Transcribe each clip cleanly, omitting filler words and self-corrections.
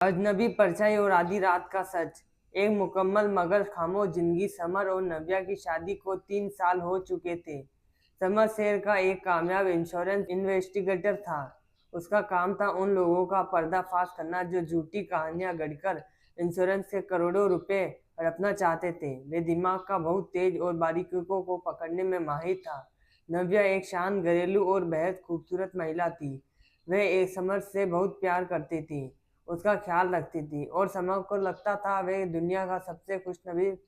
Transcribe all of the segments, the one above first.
अजनबी परछाई और आधी रात का सच। एक मुकम्मल मगर खामोश जिंदगी। समर और नव्या की शादी को 3 साल हो चुके थे। समर शहर का एक कामयाब इंश्योरेंस इन्वेस्टिगेटर था। उसका काम था उन लोगों का पर्दाफाश करना जो झूठी कहानियां गढ़कर इंश्योरेंस के करोड़ों रुपए हड़पना चाहते थे। वे दिमाग का बहुत तेज और बारीकियों को पकड़ने में माहिर था। नव्या एक शांत, घरेलू और बेहद खूबसूरत महिला थी। वह एक समर से बहुत प्यार करती थी, उसका ख्याल रखती थी और समर को लगता था वह दुनिया का सबसे खुशनसीब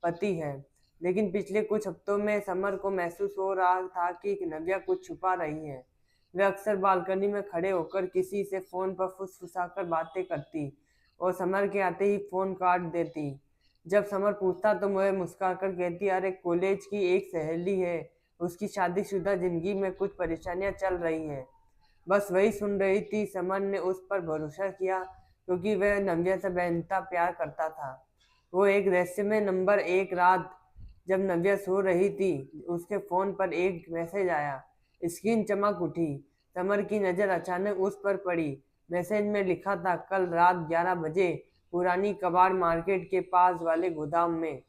पति है। लेकिन पिछले कुछ हफ्तों में समर को महसूस हो रहा था कि नव्या कुछ छुपा रही है। वह अक्सर बालकनी में खड़े होकर किसी से फोन पर फुसफुसाकर बातें करती और समर के आते ही फोन काट देती। जब समर पूछता तो वह मुस्कुराकर कहती, अरे कॉलेज की एक सहेली है, उसकी शादीशुदा जिंदगी में कुछ परेशानियां चल रही हैं। बस वही सुन रही थी। समर ने उस पर भरोसा किया क्योंकि वह नव्या से बेइंतहा प्यार करता था। वो एक रहस्यमय नंबर। एक रात जब नव्या सो रही थी, उसके फोन पर एक मैसेज आया। स्क्रीन चमक उठी। समर की नजर अचानक उस पर पड़ी। मैसेज में लिखा था, कल रात 11 बजे पुरानी कबाड़ मार्केट के पास वाले गोदाम में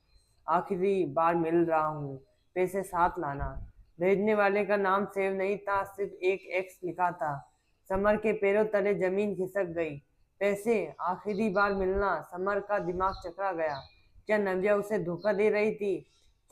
आखिरी बार मिल रहा हूँ, पैसे साथ लाना। भेजने वाले का नाम सेव नहीं था, सिर्फ एक एक्स लिखा था। समर के पैरों तले जमीन खिसक गई। पैसे, आखिरी बार मिलना। समर का दिमाग चकरा गया। क्या नव्या उसे धोखा दे रही थी?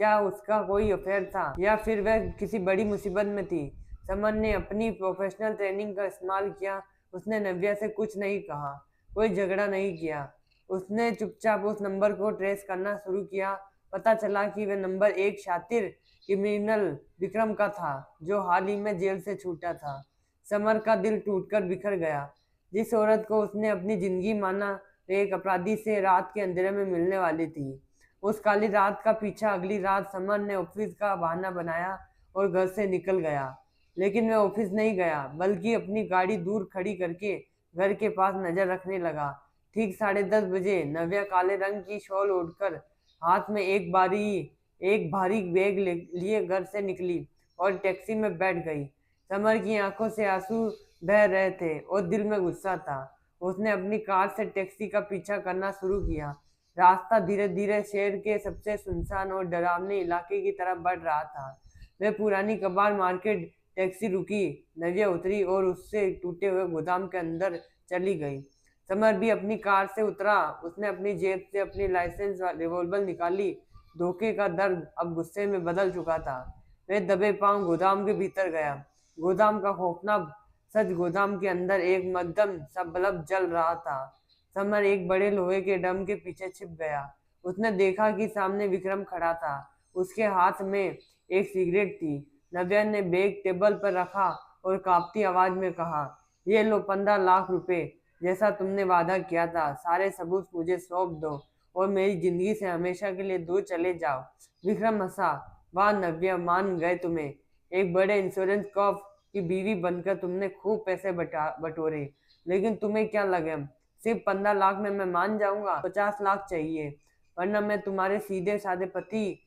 क्या उसका कोई अफेयर था या फिर वह किसी बड़ी मुसीबत में थी? समर ने अपनी प्रोफेशनल ट्रेनिंग का इस्तेमाल किया। उसने नव्या से कुछ नहीं कहा, कोई झगड़ा नहीं किया। उसने चुपचाप उस नंबर को ट्रेस करना शुरू किया। पता चला कि वह नंबर एक शातिर क्रिमिनल विक्रम का था, जो हाल ही में जेल से छूटा था। समर का दिल टूटकर बिखर गया। जिस औरत को उसने अपनी जिंदगी माना, वह एक अपराधी से रात के अंधेरे में मिलने वाली थी। उस काली रात का पीछा। अगली रात समर ने ऑफिस का बहाना बनाया और घर से निकल गया। लेकिन वह ऑफिस नहीं गया, बल्कि अपनी गाड़ी दूर खड़ी करके घर के पास नजर रखने लगा। ठीक 10:30 बजे नव्या काले रंग की शॉल ओढ़कर, हाथ में एक भारी बैग लिए घर से निकली और टैक्सी में बैठ गई। समर की आंखों से आंसू बह रहे थे और दिल में गुस्सा था। उसने अपनी कार से टैक्सी का पीछा करना शुरू किया। रास्ता धीरे धीरे शहर के सबसे सुनसान और डरावने इलाके की तरफ बढ़ रहा था। वह पुरानी कबाड़ मार्केट। टैक्सी रुकी, नव्या उतरी और उससे टूटे हुए गोदाम के अंदर चली गई। समर भी अपनी कार से उतरा। उसने अपनी जेब से अपनी लाइसेंस रिवॉल्वर निकाली। धोखे का दर्द अब गुस्से में बदल चुका था। वह दबे पांव गोदाम के भीतर गया। गोदाम का खौफनाक सच, गोदाम के अंदर एक मध्यम सा बल्ब जल रहा था। समर एक बड़े लोहे के ड्रम के पीछे छिप गया। उसने देखा कि सामने विक्रम खड़ा था। उसके हाथ में एक सिगरेट थी। नव्या ने बैग टेबल पर रखा और कांपती आवाज में कहा, ये लो 15 लाख रुपए, जैसा तुमने वादा किया था। सारे सबूत मुझे सौंप दो और मेरी जिंदगी से हमेशा के लिए दूर चले जाओ। विक्रम हंसा, वाह नव्या, मान गए तुम्हें। एक बड़े इंश्योरेंस कॉफ की बीवी बनकर तुमने खूब पैसे बटोरे, लेकिन तुम्हें क्या लगे सिर्फ 15 लाख में मैं मान जाऊंगा? 50 लाख चाहिए, वरना मैं तुम्हारे सीधे साधे पति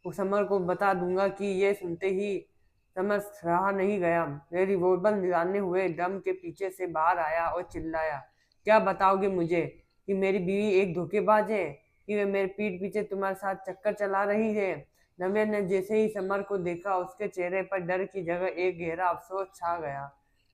समर को बता दूंगा। कि ये सुनते ही समर रहा नहीं गया। वह रिवॉल्वर निकालने हुए ड्रम के पीछे से बाहर आया और चिल्लाया, क्या बताओगे मुझे कि मेरी बीवी एक धोखेबाज है, कि वे मेरे पीठ पीछे तुम्हारे साथ चक्कर चला रही है? नव्या ने जैसे ही समर को देखा, उसके चेहरे पर डर की जगह एक गहरा अफसोस छा गया।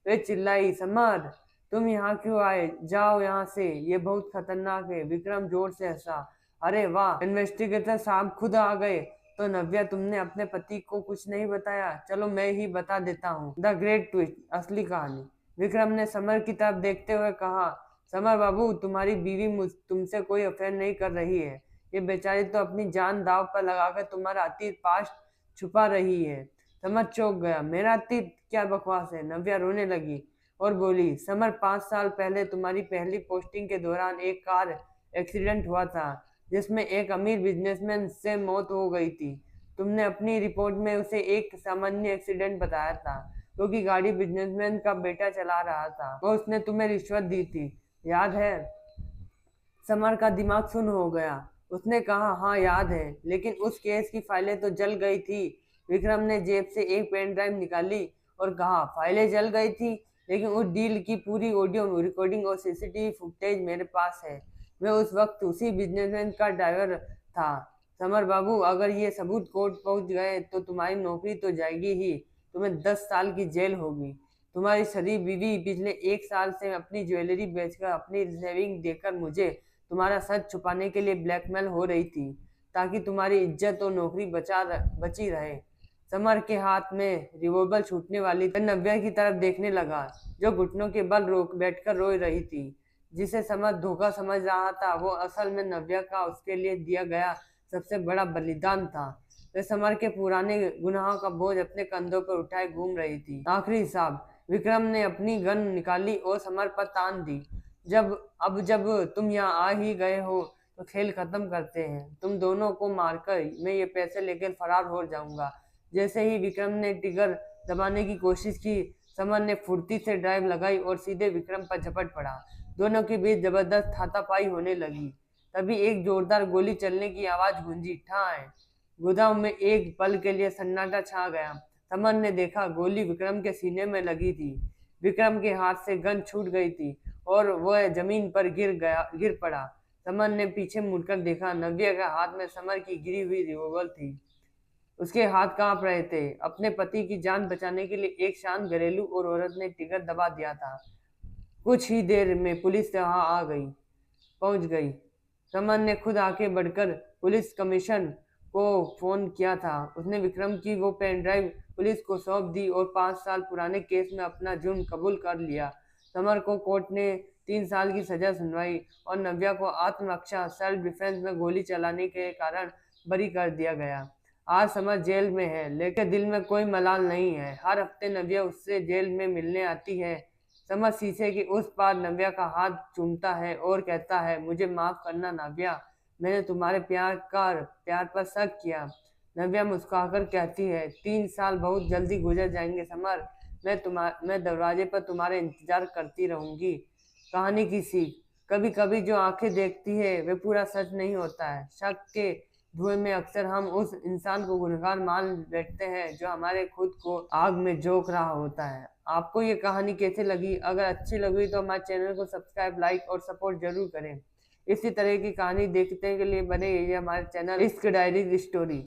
वे चिल्लाई, समर, तुम यहाँ क्यों आए? जाओ यहाँ से, ये बहुत खतरनाक है। विक्रम जोर से हंसा, अरे वाह, इन्वेस्टिगेटर साहब खुद आ गए। तो नव्या, तुमने अपने पति को कुछ नहीं बताया? चलो मैं ही बता देता हूँ। द ग्रेट ट्विस्ट, असली कहानी। विक्रम ने समर की तरफ देखते हुए कहा, समर बाबू, तुम्हारी बीवी तुमसे कोई अफेयर नहीं कर रही है। ये बेचारी तो अपनी जान दांव पर लगाकर तुम्हारा अतीत पास्ट छुपा रही है। समर चौंक गया, मेरा अतीत? क्या बकवास है? नव्या रोने लगी और बोली, समर, 5 साल पहले तुम्हारी पहली पोस्टिंग के दौरान एक कार एक्सीडेंट हुआ था, जिसमें एक अमीर बिजनेसमैन से मौत हो गई थी। तुमने अपनी रिपोर्ट में उसे एक सामान्य एक्सीडेंट बताया था, क्योंकि गाड़ी बिजनेसमैन का बेटा चला रहा था और उसने तुम्हें रिश्वत दी थी, याद है? समर का दिमाग सुन्न हो गया। उसने कहा, हाँ याद है, लेकिन उस केस की फाइलें तो जल गई थी। विक्रम ने जेब से एक पेन ड्राइव निकाली और कहा, फाइलें जल गई थी? लेकिन उस डील की पूरी ऑडियो रिकॉर्डिंग और सीसीटीवी फुटेज मेरे पास है। मैं उस वक्त उसी बिजनेसमैन का ड्राइवर था। समर बाबू, अगर ये सबूत कोर्ट पहुंच गए तो तुम्हारी नौकरी तो जाएगी ही, तुम्हें 10 साल की जेल होगी। तुम्हारी शरीफ बीवी पिछले 1 साल से अपनी ज्वेलरी बेचकर, अपनी सेविंग देकर मुझे तुम्हारा सच छुपाने के लिए ब्लैकमेल हो रही थी, ताकि तुम्हारी इज्जत और नौकरी बची रहे। समर के हाथ में रिवॉल्वर छूटने वाली थी। नव्या की तरफ देखने लगा, जो घुटनों के बल रोक बैठकर रो रही थी। जिसे समर धोखा समझ रहा था, वो असल में नव्या का उसके लिए दिया गया सबसे बड़ा बलिदान था। वे समर के पुराने गुनाहों का बोझ अपने कंधों पर उठाए घूम रही थी। आखिरी हिसाब। विक्रम ने अपनी गन निकाली और समर पर तान दी। जब तुम यहाँ आ ही गए हो तो खेल खत्म करते हैं। तुम दोनों को मारकर मैं ये पैसे लेकर फरार हो जाऊंगा। जैसे ही विक्रम ने ट्रिगर दबाने की कोशिश की, समर ने फुर्ती से ड्राइव लगाई और सीधे विक्रम पर झपट पड़ा। दोनों के बीच जबरदस्त हाथापाई होने लगी। तभी एक जोरदार गोली चलने की आवाज गूंजी। ठाय! गोदाम में एक पल के लिए सन्नाटा छा गया। समर ने देखा, गोली विक्रम के सीने में लगी थी। विक्रम के हाथ से गन छूट गई थी और वह जमीन पर गिर पड़ा। समर ने पीछे मुड़कर देखा। नव्या के हाथ में समर की गिरी हुई रिवॉल्वर थी। उसके हाथ कांप रहे थे। अपने पति की जान बचाने के लिए एक शांत घरेलू और औरत ने ट्रिगर दबा दिया था। कुछ ही देर में पुलिस वहां पहुंच गई। समन ने खुद आके बढ़कर पुलिस कमिश्नर को फोन किया था। उसने विक्रम की वो पेन ड्राइव पुलिस को सौंप दी और 5 साल पुराने केस में अपना जुर्म कबूल कर लिया। समर को कोर्ट ने 3 साल की सजा सुनवाई और नव्या को आत्मरक्षा सेल्फ डिफेंस में गोली चलाने के कारण बरी कर दिया गया। आज समर जेल में है, लेकिन दिल में कोई मलाल नहीं है। हर हफ्ते नव्या उससे जेल में मिलने आती है। समर शीशे के उस पार नव्या का हाथ चूमता है और कहता है, मुझे माफ करना नव्या, मैंने तुम्हारे प्यार पर शक किया। नव्या मुस्कुराकर कहती है, 3 साल बहुत जल्दी गुजर जाएंगे समर। मैं दरवाजे पर तुम्हारे इंतजार करती रहूंगी। कहानी की सीख। कभी कभी जो आंखें देखती है वे पूरा सच नहीं होता है। शक के धुएं में अक्सर हम उस इंसान को गुनहगार मान बैठते हैं जो हमारे खुद को आग में झोंक रहा होता है। आपको ये कहानी कैसे लगी? अगर अच्छी लगी तो हमारे चैनल को सब्सक्राइब, लाइक और सपोर्ट जरूर करें। इसी तरह की कहानी देखने के लिए बने रहिए हमारे चैनल इश्क डायरी स्टोरी।